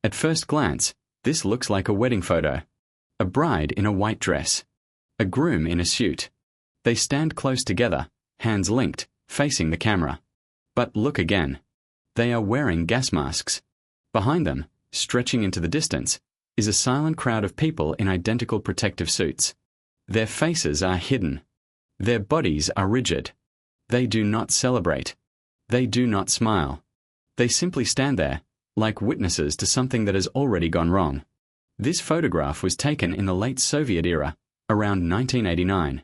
At first glance, this looks like a wedding photo. A bride in a white dress. A groom in a suit. They stand close together, hands linked, facing the camera. But look again. They are wearing gas masks. Behind them, stretching into the distance, is a silent crowd of people in identical protective suits. Their faces are hidden. Their bodies are rigid. They do not celebrate. They do not smile. They simply stand there, like witnesses to something that has already gone wrong. This photograph was taken in the late Soviet era, around 1989.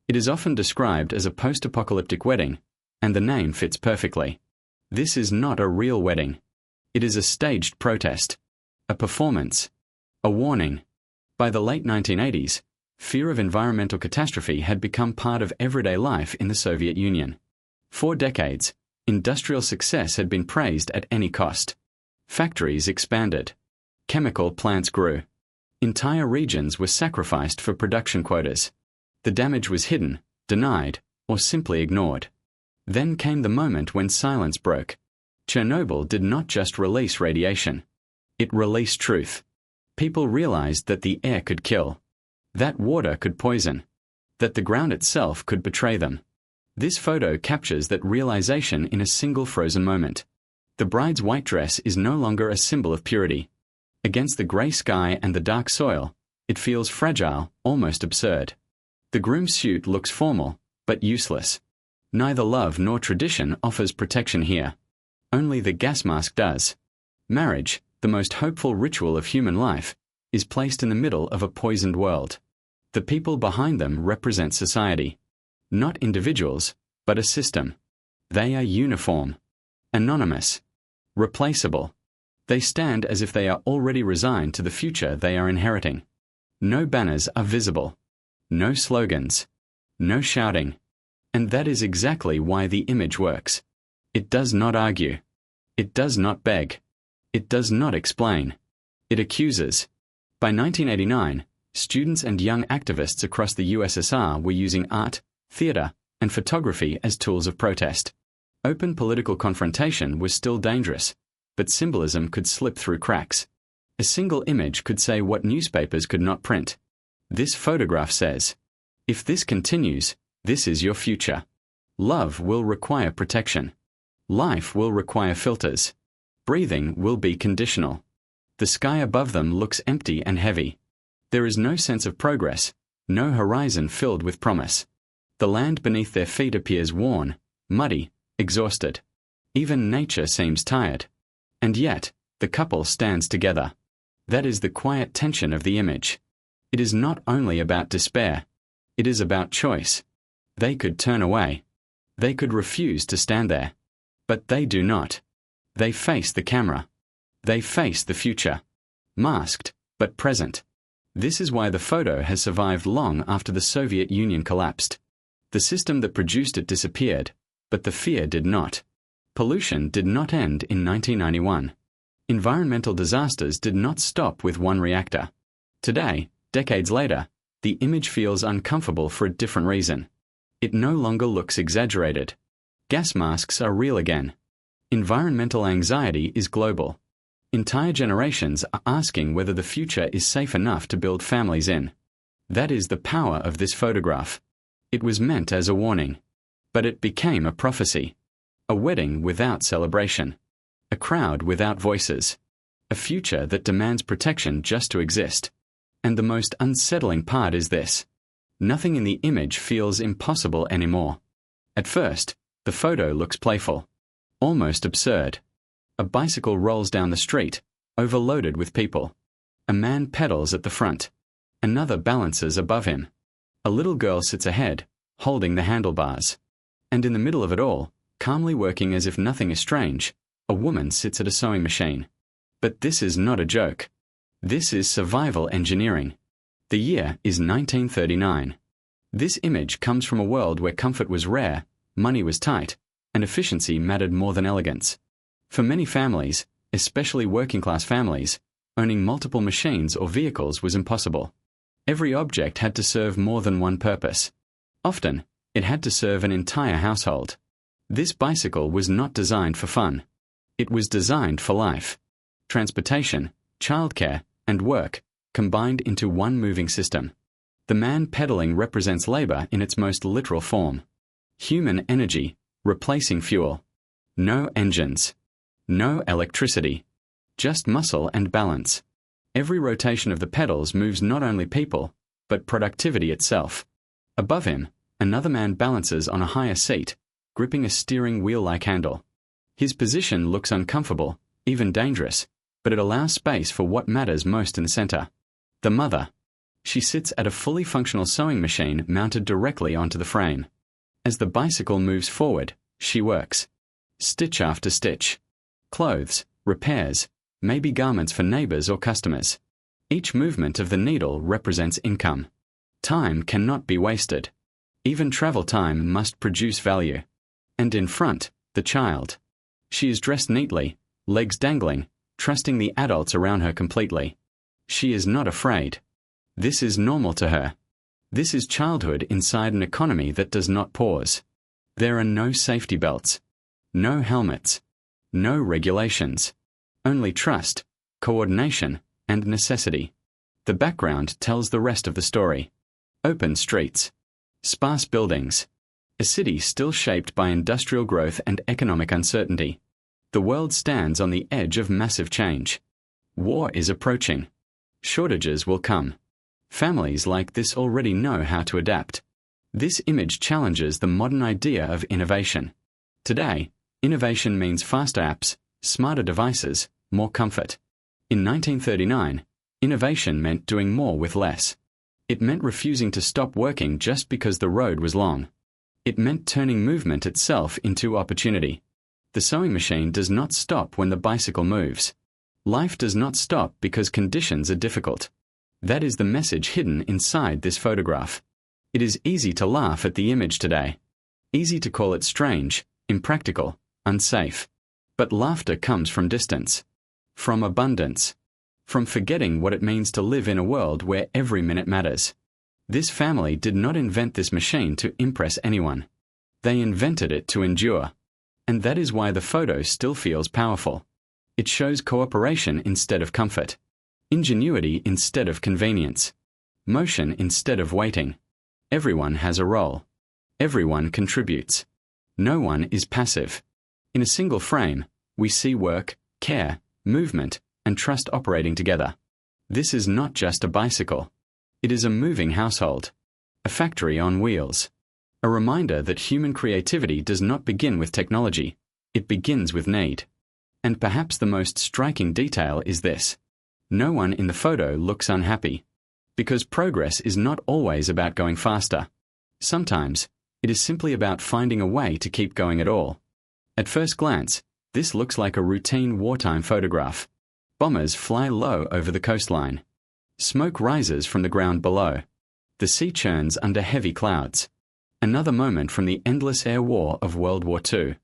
It is often described as a post-apocalyptic wedding, and the name fits perfectly. This is not a real wedding. It is a staged protest, a performance, a warning. By the late 1980s, fear of environmental catastrophe had become part of everyday life in the Soviet Union. For decades, industrial success had been praised at any cost. Factories expanded. Chemical plants grew. Entire regions were sacrificed for production quotas. The damage was hidden, denied, or simply ignored. Then came the moment when silence broke. Chernobyl did not just release radiation. It released truth. People realized that the air could kill, that water could poison, that the ground itself could betray them. This photo captures that realization in a single frozen moment. The bride's white dress is no longer a symbol of purity. Against the gray sky and the dark soil, it feels fragile, almost absurd. The groom's suit looks formal, but useless. Neither love nor tradition offers protection here. Only the gas mask does. Marriage, the most hopeful ritual of human life, is placed in the middle of a poisoned world. The people behind them represent society. Not individuals, but a system. They are uniform, anonymous, replaceable. They stand as if they are already resigned to the future they are inheriting. No banners are visible. No slogans. No shouting. And that is exactly why the image works. It does not argue. It does not beg. It does not explain. It accuses. By 1989, students and young activists across the USSR were using art, theater, and photography as tools of protest. Open political confrontation was still dangerous, but symbolism could slip through cracks. A single image could say what newspapers could not print. This photograph says, "If this continues, this is your future. Love will require protection. Life will require filters. Breathing will be conditional." The sky above them looks empty and heavy. There is no sense of progress, no horizon filled with promise. The land beneath their feet appears worn, muddy, exhausted. Even nature seems tired. And yet, the couple stands together. That is the quiet tension of the image. It is not only about despair. It is about choice. They could turn away. They could refuse to stand there. But they do not. They face the camera. They face the future. Masked, but present. This is why the photo has survived long after the Soviet Union collapsed. The system that produced it disappeared, but the fear did not. Pollution did not end in 1991. Environmental disasters did not stop with one reactor. Today, decades later, the image feels uncomfortable for a different reason. It no longer looks exaggerated. Gas masks are real again. Environmental anxiety is global. Entire generations are asking whether the future is safe enough to build families in. That is the power of this photograph. It was meant as a warning. But it became a prophecy. A wedding without celebration. A crowd without voices. A future that demands protection just to exist. And the most unsettling part is this. Nothing in the image feels impossible anymore. At first, the photo looks playful. Almost absurd. A bicycle rolls down the street, overloaded with people. A man pedals at the front. Another balances above him. A little girl sits ahead, holding the handlebars. And in the middle of it all, calmly working as if nothing is strange, a woman sits at a sewing machine. But this is not a joke. This is survival engineering. The year is 1939. This image comes from a world where comfort was rare, money was tight, and efficiency mattered more than elegance. For many families, especially working-class families, owning multiple machines or vehicles was impossible. Every object had to serve more than one purpose. Often, it had to serve an entire household. This bicycle was not designed for fun. It was designed for life. Transportation, childcare, and work, combined into one moving system. The man pedaling represents labor in its most literal form. Human energy, replacing fuel. No engines. No electricity. Just muscle and balance. Every rotation of the pedals moves not only people, but productivity itself. Above him, another man balances on a higher seat, gripping a steering wheel-like handle. His position looks uncomfortable, even dangerous, but it allows space for what matters most in the center. The mother. She sits at a fully functional sewing machine mounted directly onto the frame. As the bicycle moves forward, she works. Stitch after stitch. Clothes, repairs, maybe garments for neighbors or customers. Each movement of the needle represents income. Time cannot be wasted. Even travel time must produce value. And in front, the child. She is dressed neatly, legs dangling, trusting the adults around her completely. She is not afraid. This is normal to her. This is childhood inside an economy that does not pause. There are no safety belts. No helmets. No regulations. Only trust, coordination, and necessity. The background tells the rest of the story. Open streets. Sparse buildings. A city still shaped by industrial growth and economic uncertainty. The world stands on the edge of massive change. War is approaching. Shortages will come. Families like this already know how to adapt. This image challenges the modern idea of innovation. Today, innovation means faster apps, smarter devices, more comfort. In 1939, innovation meant doing more with less. It meant refusing to stop working just because the road was long. It meant turning movement itself into opportunity. The sewing machine does not stop when the bicycle moves. Life does not stop because conditions are difficult. That is the message hidden inside this photograph. It is easy to laugh at the image today. Easy to call it strange, impractical, unsafe. But laughter comes from distance. From abundance. From forgetting what it means to live in a world where every minute matters. This family did not invent this machine to impress anyone. They invented it to endure. And that is why the photo still feels powerful. It shows cooperation instead of comfort. Ingenuity instead of convenience. Motion instead of waiting. Everyone has a role. Everyone contributes. No one is passive. In a single frame, we see work, care, movement, and trust operating together. This is not just a bicycle. It is a moving household. A factory on wheels. A reminder that human creativity does not begin with technology. It begins with need. And perhaps the most striking detail is this. No one in the photo looks unhappy. Because progress is not always about going faster. Sometimes, it is simply about finding a way to keep going at all. At first glance, this looks like a routine wartime photograph. Bombers fly low over the coastline. Smoke rises from the ground below. The sea churns under heavy clouds. Another moment from the endless air war of World War II.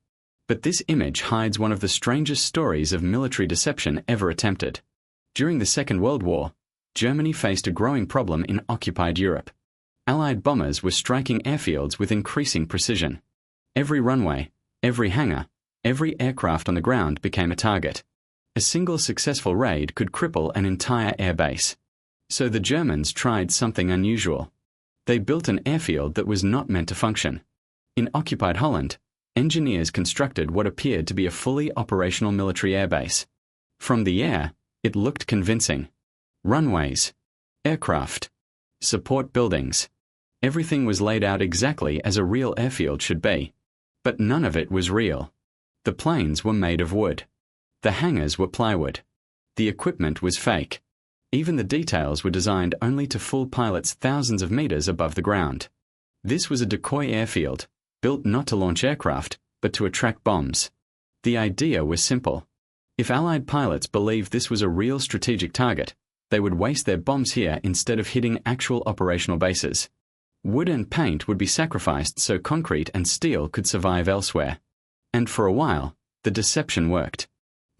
But this image hides one of the strangest stories of military deception ever attempted. During the Second World War, Germany faced a growing problem in occupied Europe. Allied bombers were striking airfields with increasing precision. Every runway, every hangar, every aircraft on the ground became a target. A single successful raid could cripple an entire airbase. So the Germans tried something unusual. They built an airfield that was not meant to function. In occupied Holland, engineers constructed what appeared to be a fully operational military airbase. From the air, it looked convincing. Runways, aircraft, support buildings. Everything was laid out exactly as a real airfield should be. But none of it was real. The planes were made of wood. The hangars were plywood. The equipment was fake. Even the details were designed only to fool pilots thousands of meters above the ground. This was a decoy airfield, built not to launch aircraft, but to attract bombs. The idea was simple. If Allied pilots believed this was a real strategic target, they would waste their bombs here instead of hitting actual operational bases. Wood and paint would be sacrificed so concrete and steel could survive elsewhere. And for a while, the deception worked.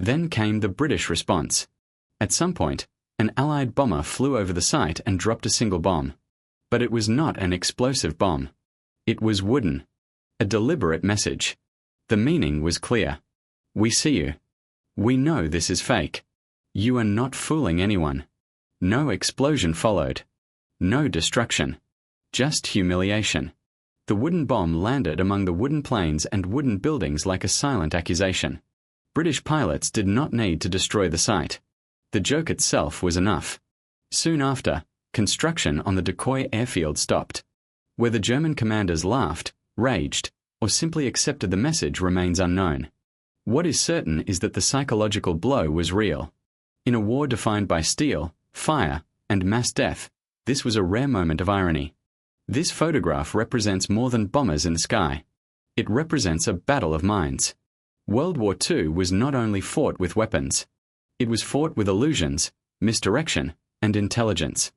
Then came the British response. At some point, an Allied bomber flew over the site and dropped a single bomb. But it was not an explosive bomb. It was wooden. A deliberate message. The meaning was clear. We see you. We know this is fake. You are not fooling anyone. No explosion followed. No destruction. Just humiliation. The wooden bomb landed among the wooden planes and wooden buildings like a silent accusation. British pilots did not need to destroy the site. The joke itself was enough. Soon after, construction on the Decoy airfield stopped. Whether German commanders laughed, raged, or simply accepted the message remains unknown. What is certain is that the psychological blow was real. In a war defined by steel, fire, and mass death, this was a rare moment of irony. This photograph represents more than bombers in the sky. It represents a battle of minds. World War II was not only fought with weapons. It was fought with illusions, misdirection, and intelligence.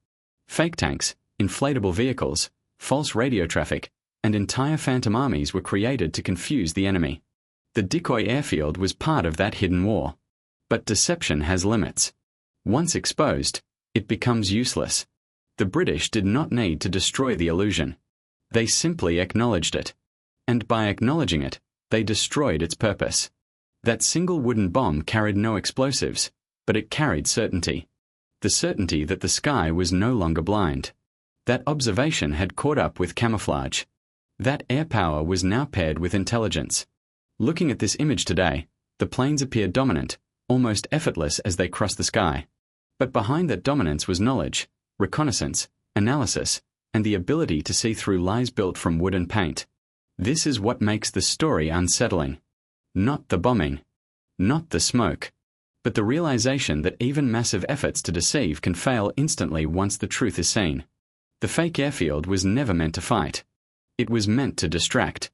Fake tanks, inflatable vehicles, false radio traffic, and entire phantom armies were created to confuse the enemy. The Decoy airfield was part of that hidden war. But deception has limits. Once exposed, it becomes useless. The British did not need to destroy the illusion. They simply acknowledged it. And by acknowledging it, they destroyed its purpose. That single wooden bomb carried no explosives, but it carried certainty. The certainty that the sky was no longer blind. That observation had caught up with camouflage. That air power was now paired with intelligence. Looking at this image today, the planes appear dominant, almost effortless as they cross the sky. But behind that dominance was knowledge, reconnaissance, analysis, and the ability to see through lies built from wood and paint. This is what makes the story unsettling. Not the bombing. Not the smoke. But the realization that even massive efforts to deceive can fail instantly once the truth is seen. The fake airfield was never meant to fight. It was meant to distract.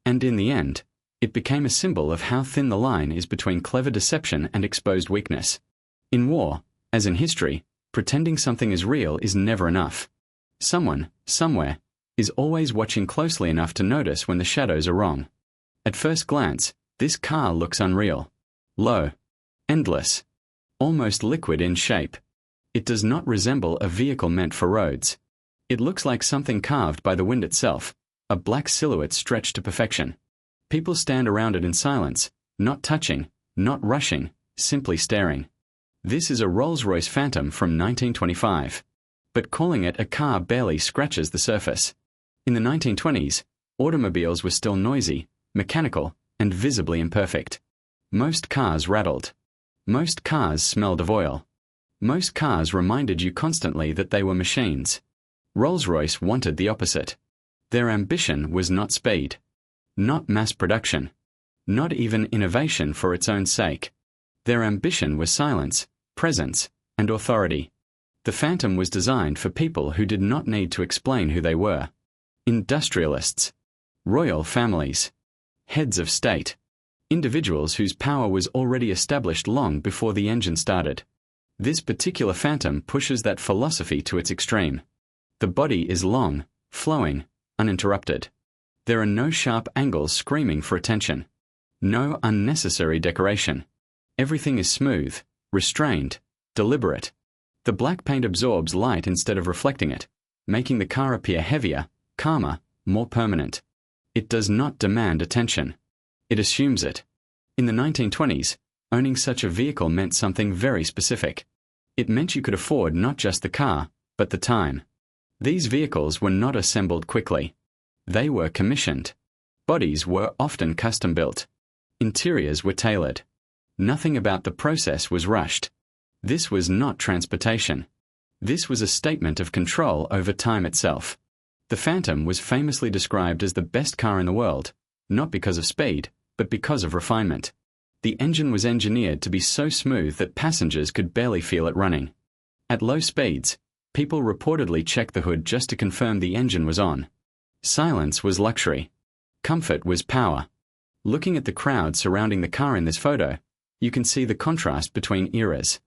And in the end, it became a symbol of how thin the line is between clever deception and exposed weakness. In war, as in history, pretending something is real is never enough. Someone, somewhere, is always watching closely enough to notice when the shadows are wrong. At first glance, this car looks unreal. Low. Endless. Almost liquid in shape. It does not resemble a vehicle meant for roads. It looks like something carved by the wind itself, a black silhouette stretched to perfection. People stand around it in silence, not touching, not rushing, simply staring. This is a Rolls-Royce Phantom from 1925. But calling it a car barely scratches the surface. In the 1920s, automobiles were still noisy, mechanical, and visibly imperfect. Most cars rattled. Most cars smelled of oil. Most cars reminded you constantly that they were machines. Rolls-Royce wanted the opposite. Their ambition was not speed. Not mass production. Not even innovation for its own sake. Their ambition was silence, presence, and authority. The Phantom was designed for people who did not need to explain who they were. Industrialists. Royal families. Heads of state. Individuals whose power was already established long before the engine started. This particular Phantom pushes that philosophy to its extreme. The body is long, flowing, uninterrupted. There are no sharp angles screaming for attention. No unnecessary decoration. Everything is smooth, restrained, deliberate. The black paint absorbs light instead of reflecting it, making the car appear heavier, calmer, more permanent. It does not demand attention. It assumes it. In the 1920s, owning such a vehicle meant something very specific. It meant you could afford not just the car, but the time. These vehicles were not assembled quickly. They were commissioned. Bodies were often custom-built. Interiors were tailored. Nothing about the process was rushed. This was not transportation. This was a statement of control over time itself. The Phantom was famously described as the best car in the world, not because of speed, but because of refinement. The engine was engineered to be so smooth that passengers could barely feel it running. At low speeds, people reportedly checked the hood just to confirm the engine was on. Silence was luxury. Comfort was power. Looking at the crowd surrounding the car in this photo, you can see the contrast between eras.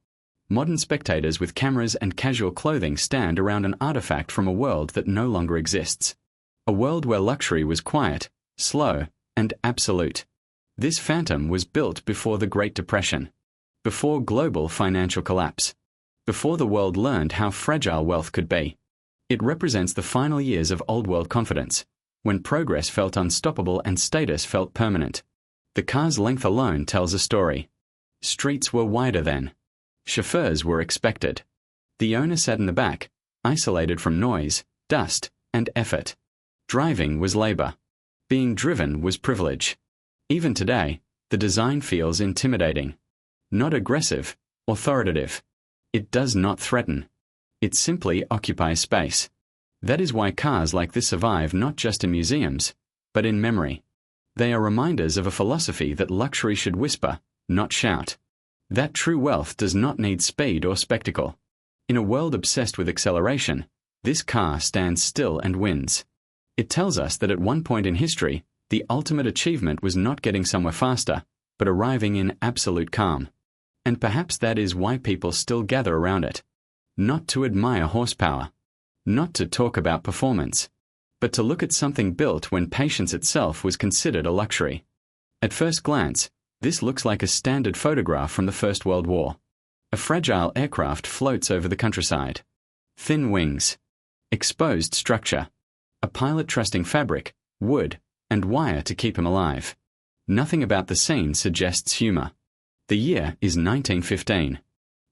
Modern spectators with cameras and casual clothing stand around an artifact from a world that no longer exists. A world where luxury was quiet, slow, and absolute. This Phantom was built before the Great Depression, before global financial collapse, before the world learned how fragile wealth could be. It represents the final years of old world confidence, when progress felt unstoppable and status felt permanent. The car's length alone tells a story. Streets were wider then. Chauffeurs were expected. The owner sat in the back, isolated from noise, dust, and effort. Driving was labor. Being driven was privilege. Even today, the design feels intimidating. Not aggressive, authoritative. It does not threaten. It simply occupies space. That is why cars like this survive not just in museums, but in memory. They are reminders of a philosophy that luxury should whisper, not shout. That true wealth does not need speed or spectacle. In a world obsessed with acceleration, this car stands still and wins. It tells us that at one point in history, the ultimate achievement was not getting somewhere faster, but arriving in absolute calm. And perhaps that is why people still gather around it. Not to admire horsepower, not to talk about performance, but to look at something built when patience itself was considered a luxury. At first glance, this looks like a standard photograph from the First World War. A fragile aircraft floats over the countryside. Thin wings. Exposed structure. A pilot trusting fabric, wood, and wire to keep him alive. Nothing about the scene suggests humor. The year is 1915.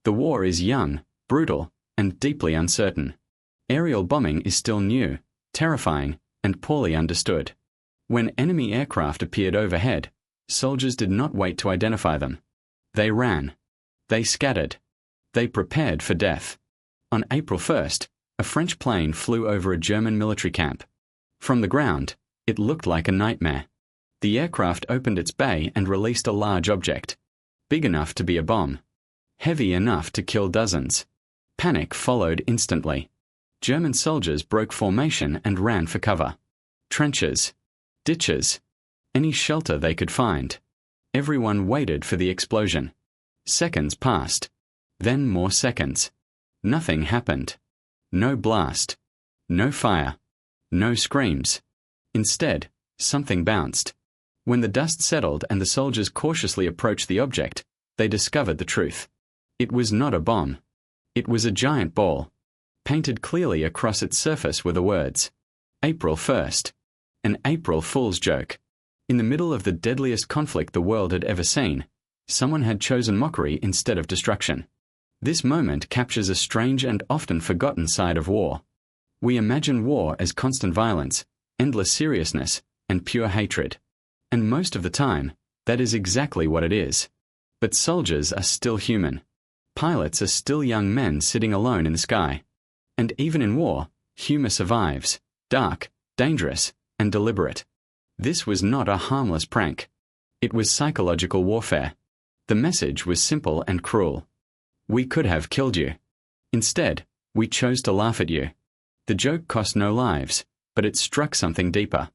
The war is young, brutal, and deeply uncertain. Aerial bombing is still new, terrifying, and poorly understood. When enemy aircraft appeared overhead, soldiers did not wait to identify them. They ran. They scattered. They prepared for death. On April 1st, a French plane flew over a German military camp. From the ground, it looked like a nightmare. The aircraft opened its bay and released a large object. Big enough to be a bomb. Heavy enough to kill dozens. Panic followed instantly. German soldiers broke formation and ran for cover. Trenches. Ditches. Any shelter they could find. Everyone waited for the explosion. Seconds passed. Then more seconds. Nothing happened. No blast. No fire. No screams. Instead, something bounced. When the dust settled and the soldiers cautiously approached the object, they discovered the truth. It was not a bomb. It was a giant ball. Painted clearly across its surface were the words, April 1st. An April Fool's joke. In the middle of the deadliest conflict the world had ever seen, someone had chosen mockery instead of destruction. This moment captures a strange and often forgotten side of war. We imagine war as constant violence, endless seriousness, and pure hatred. And most of the time, that is exactly what it is. But soldiers are still human. Pilots are still young men sitting alone in the sky. And even in war, humor survives, dark, dangerous, and deliberate. This was not a harmless prank. It was psychological warfare. The message was simple and cruel. We could have killed you. Instead, we chose to laugh at you. The joke cost no lives, but it struck something deeper.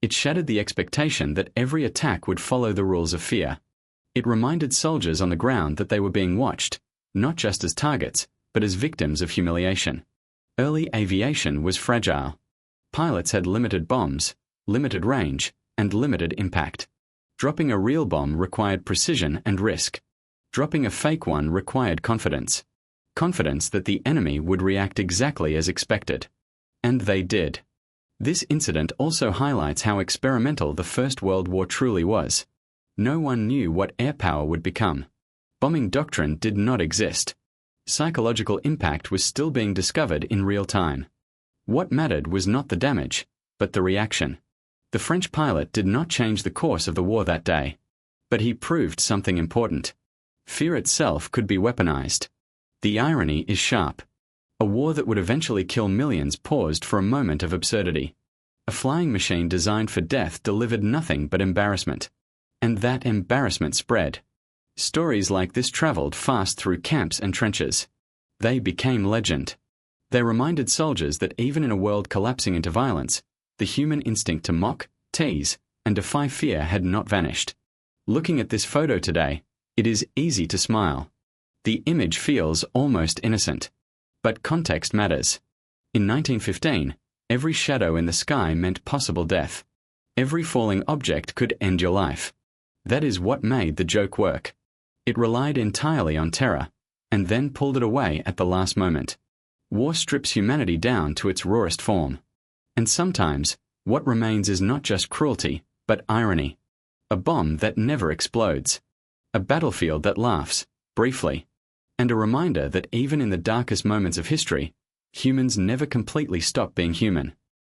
It shattered the expectation that every attack would follow the rules of fear. It reminded soldiers on the ground that they were being watched, not just as targets, but as victims of humiliation. Early aviation was fragile. Pilots had limited bombs, limited range, and limited impact. Dropping a real bomb required precision and risk. Dropping a fake one required confidence. Confidence that the enemy would react exactly as expected. And they did. This incident also highlights how experimental the First World War truly was. No one knew what air power would become. Bombing doctrine did not exist. Psychological impact was still being discovered in real time. What mattered was not the damage, but the reaction. The French pilot did not change the course of the war that day. But he proved something important. Fear itself could be weaponized. The irony is sharp. A war that would eventually kill millions paused for a moment of absurdity. A flying machine designed for death delivered nothing but embarrassment. And that embarrassment spread. Stories like this traveled fast through camps and trenches. They became legend. They reminded soldiers that even in a world collapsing into violence, the human instinct to mock, tease, and defy fear had not vanished. Looking at this photo today, it is easy to smile. The image feels almost innocent. But context matters. In 1915, every shadow in the sky meant possible death. Every falling object could end your life. That is what made the joke work. It relied entirely on terror, and then pulled it away at the last moment. War strips humanity down to its rawest form. And sometimes, what remains is not just cruelty, but irony. A bomb that never explodes. A battlefield that laughs, briefly. and a reminder that even in the darkest moments of history, humans never completely stop being human.